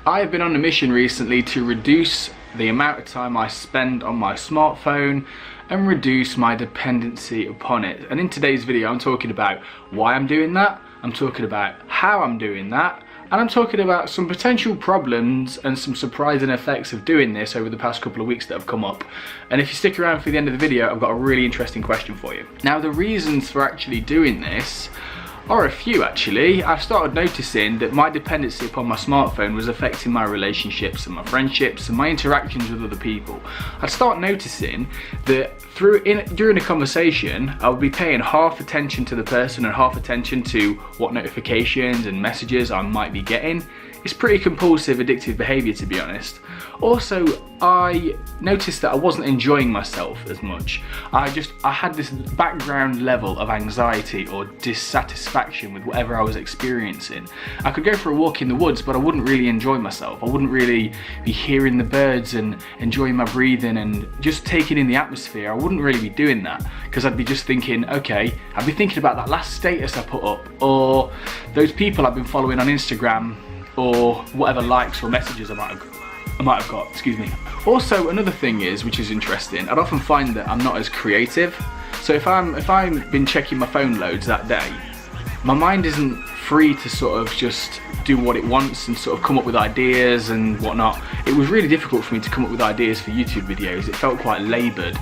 I have been on a mission recently to reduce the amount of time I spend on my smartphone and reduce my dependency upon it. And in today's video, I'm talking about why I'm doing that, I'm talking about how I'm doing that, and I'm talking about some potential problems and some surprising effects of doing this over the past couple of weeks that have come up. And if you stick around for the end of the video, I've got a really interesting question for you. Now, the reasons for actually doing this are a few actually. I've started noticing that my dependency upon my smartphone was affecting my relationships and my friendships and my interactions with other people. I'd start noticing that during a conversation, I would be paying half attention to the person and half attention to what notifications and messages I might be getting. It's pretty compulsive, addictive behaviour, to be honest. Also, I noticed that I wasn't enjoying myself as much. I had this background level of anxiety or dissatisfaction with whatever I was experiencing. I could go for a walk in the woods, but I wouldn't really enjoy myself. I wouldn't really be hearing the birds and enjoying my breathing and just taking in the atmosphere. I wouldn't really be doing that because I'd be just thinking, okay, I'd be thinking about that last status I put up, or those people I've been following on Instagram, or whatever likes or messages I might have got, excuse me. Also, another thing is, which is interesting, I'd often find that I'm not as creative. So if I've been checking my phone loads that day, my mind isn't free to sort of just do what it wants and sort of come up with ideas and whatnot. It was really difficult for me to come up with ideas for YouTube videos. It felt quite laboured.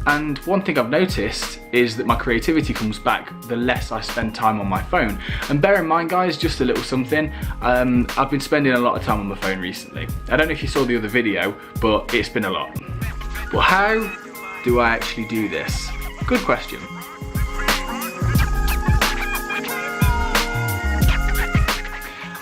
And one thing I've noticed is that my creativity comes back the less I spend time on my phone. And bear in mind, guys, just a little something, I've been spending a lot of time on my phone recently. I don't know if you saw the other video, but it's been a lot. But how do I actually do this? Good question.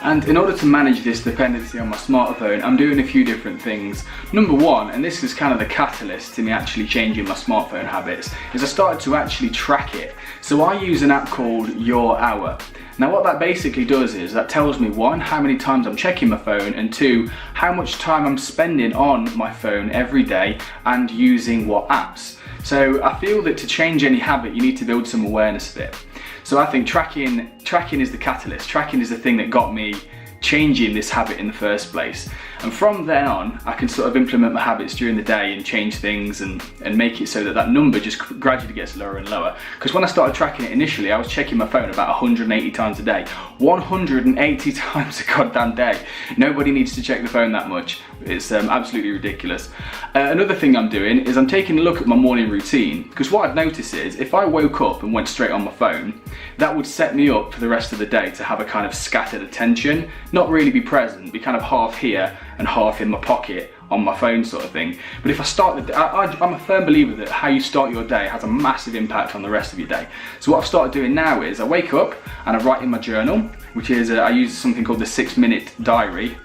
And in order to manage this dependency on my smartphone, I'm doing a few different things. Number one, and this is kind of the catalyst to me actually changing my smartphone habits, is I started to actually track it. So I use an app called Your Hour. Now what that basically does is that tells me, one, how many times I'm checking my phone, and two, how much time I'm spending on my phone every day and using what apps. So I feel that to change any habit, you need to build some awareness of it. So I think tracking is the catalyst. Tracking is the thing that got me changing this habit in the first place. And from then on, I can sort of implement my habits during the day and change things and make it so that that number just gradually gets lower and lower. Because when I started tracking it initially, I was checking my phone about 180 times a day. 180 times a goddamn day. Nobody needs to check the phone that much. It's absolutely ridiculous. Another thing I'm doing is I'm taking a look at my morning routine, because what I've noticed is if I woke up and went straight on my phone, that would set me up for the rest of the day to have a kind of scattered attention, not really be present, be kind of half here and half in my pocket on my phone sort of thing. But if I start the day, I'm a firm believer that how you start your day has a massive impact on the rest of your day. So what I've started doing now is I wake up and I write in my journal, which is I use something called the 6-minute diary.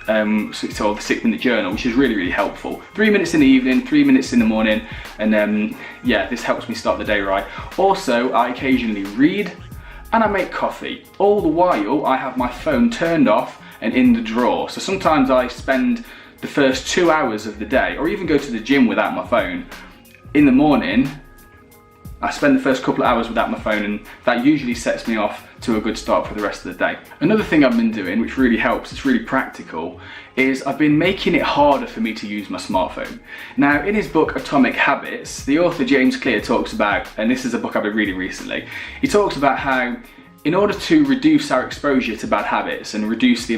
So it's called the 6-minute journal, which is really, really helpful. 3 minutes in the evening, 3 minutes in the morning, and yeah, this helps me start the day right. Also, I occasionally read and I make coffee. All the while, I have my phone turned off and in the drawer. So sometimes I spend the first 2 hours of the day, or even go to the gym without my phone. In the morning, I spend the first couple of hours without my phone, and that usually sets me off to a good start for the rest of the day. Another thing I've been doing, which really helps, it's really practical, is I've been making it harder for me to use my smartphone. Now, in his book Atomic Habits, the author James Clear talks about, and this is a book I've been reading recently, he talks about how in order to reduce our exposure to bad habits and reduce the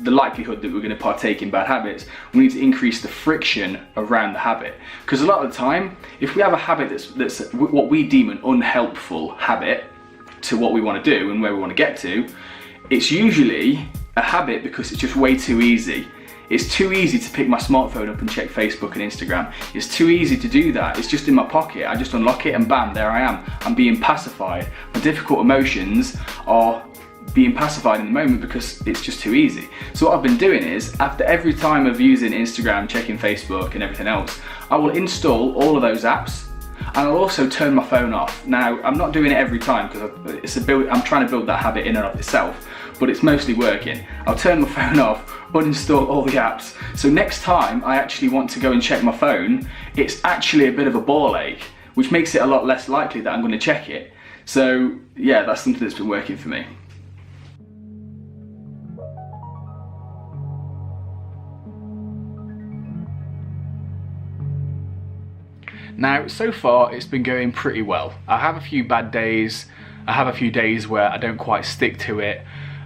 likelihood that we're going to partake in bad habits, we need to increase the friction around the habit. Because a lot of the time, if we have a habit that's what we deem an unhelpful habit to what we want to do and where we want to get to, it's usually a habit because it's just way too easy. It's too easy to pick my smartphone up and check Facebook and Instagram. It's too easy to do that. It's just in my pocket. I just unlock it and bam, there I am. I'm being pacified. My difficult emotions are being pacified in the moment because it's just too easy. So what I've been doing is, after every time of using Instagram, checking Facebook and everything else, I will install all of those apps, and I'll also turn my phone off. Now, I'm not doing it every time because I'm trying to build that habit in and of itself, but it's mostly working. I'll turn my phone off, uninstall all the apps. So next time I actually want to go and check my phone, it's actually a bit of a ball ache, which makes it a lot less likely that I'm going to check it. So yeah, that's something that's been working for me. Now, so far it's been going pretty well. I have a few bad days, I have a few days where I don't quite stick to it,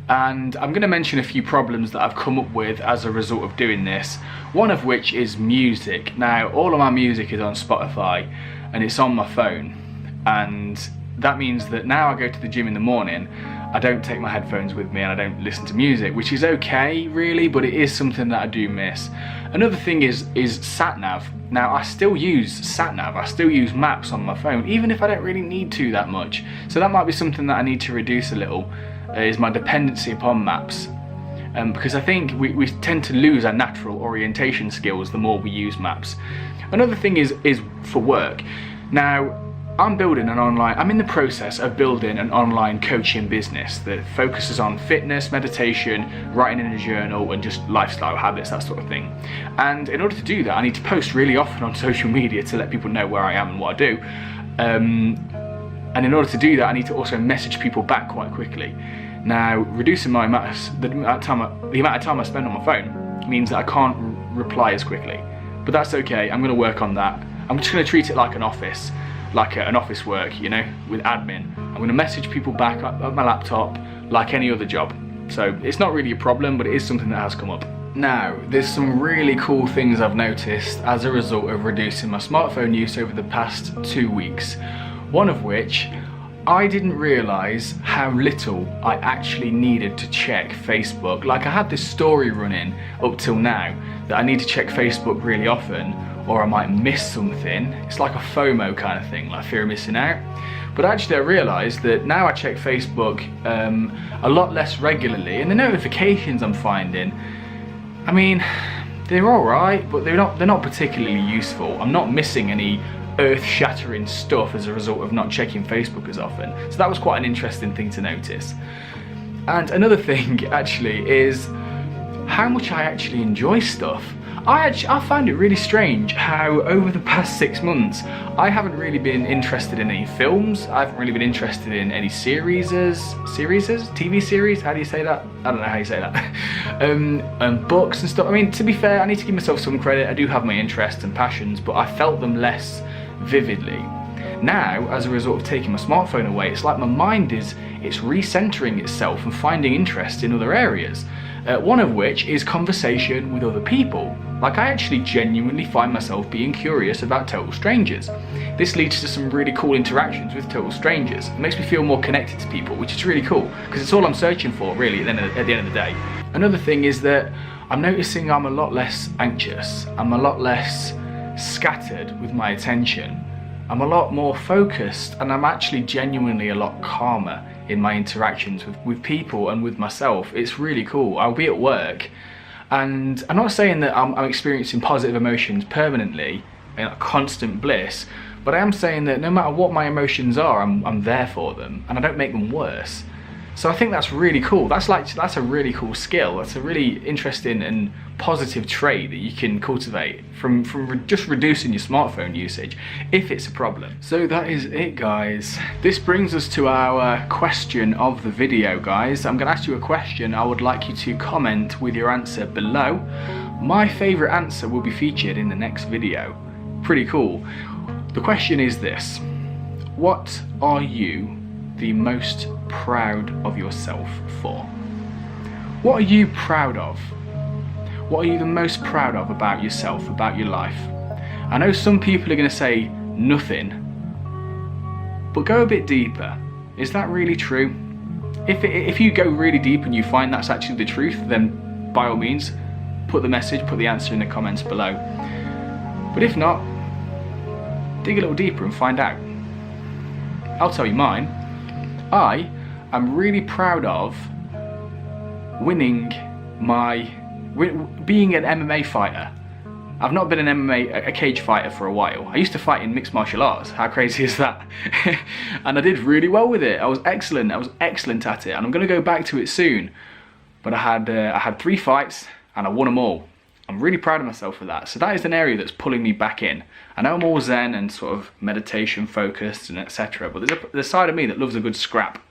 and I'm going to mention a few problems that I've come up with as a result of doing this, one of which is music. Now, all of my music is on Spotify and it's on my phone, and that means that now I go to the gym in the morning, I don't take my headphones with me and I don't listen to music, which is okay really, but it is something that I do miss. Another thing is sat-nav. Now, I still use sat-nav, I still use maps on my phone, even if I don't really need to that much. So that might be something that I need to reduce a little, is my dependency upon maps. Because I think we tend to lose our natural orientation skills the more we use maps. Another thing is for work. Now, I'm in the process of building an online coaching business that focuses on fitness, meditation, writing in a journal, and just lifestyle habits, that sort of thing. And in order to do that, I need to post really often on social media to let people know where I am and what I do. And in order to do that, I need to also message people back quite quickly. Now, reducing the amount of time I spend on my phone means that I can't reply as quickly. But that's okay, I'm going to work on that. I'm just going to treat it like an office. Like an office work, you know, with admin. I'm going to message people back up my laptop like any other job. So it's not really a problem, but it is something that has come up. Now, there's some really cool things I've noticed as a result of reducing my smartphone use over the past 2 weeks. One of which, I didn't realise how little I actually needed to check Facebook. Like, I had this story running up till now that I need to check Facebook really often, or I might miss something. It's like a FOMO kind of thing, like fear of missing out. But actually I realised that now I check Facebook a lot less regularly, and the notifications I'm finding, I mean, they're alright, but they're not particularly useful. I'm not missing any earth-shattering stuff as a result of not checking Facebook as often. So that was quite an interesting thing to notice. And another thing actually is how much I actually enjoy stuff. I find it really strange how over the past 6 months I haven't really been interested in any films, I haven't really been interested in any TV series, how do you say that? I don't know how you say that. And books and stuff. I mean, to be fair, I need to give myself some credit, I do have my interests and passions, but I felt them less vividly. Now, as a result of taking my smartphone away, it's like my mind it's recentering itself and finding interest in other areas. One of which is conversation with other people. Like, I actually genuinely find myself being curious about total strangers. This leads to some really cool interactions with total strangers. It makes me feel more connected to people, which is really cool, because it's all I'm searching for really at the end of the day. Another thing is that I'm noticing I'm a lot less anxious, I'm a lot less scattered with my attention, I'm a lot more focused, and I'm actually genuinely a lot calmer in my interactions with people and with myself. It's really cool. I'll be at work and I'm not saying that I'm experiencing positive emotions permanently and constant bliss, but I am saying that no matter what my emotions are, I'm there for them and I don't make them worse. So I think that's really cool. That's a really cool skill. That's a really interesting and positive trait that you can cultivate from just reducing your smartphone usage, if it's a problem. So that is it, guys. This brings us to our question of the video, guys. I'm gonna ask you a question. I would like you to comment with your answer below. My favorite answer will be featured in the next video. Pretty cool. The question is this: what are you the most proud of yourself for? What are you proud of? What are you the most proud of about yourself, about your life? I know some people are going to say nothing, but go a bit deeper. Is that really true? If you go really deep and you find that's actually the truth, then by all means, put the answer in the comments below. But if not, dig a little deeper and find out. I'll tell you mine. I am really proud of being an MMA fighter. I've not been a cage fighter for a while. I used to fight in mixed martial arts. How crazy is that? And I did really well with it. I was excellent at it, and I'm going to go back to it soon. But I had 3 fights and I won them all. I'm really proud of myself for that. So that is an area that's pulling me back in. I know I'm all zen and sort of meditation focused and etc. But there's a side of me that loves a good scrap.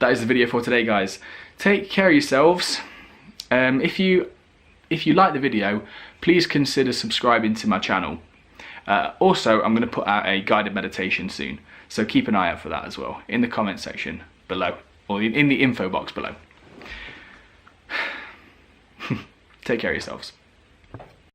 That is the video for today, guys. Take care of yourselves. If you like the video, please consider subscribing to my channel. Also, I'm going to put out a guided meditation soon, so keep an eye out for that as well in the comment section below, or in the info box below. Take care of yourselves.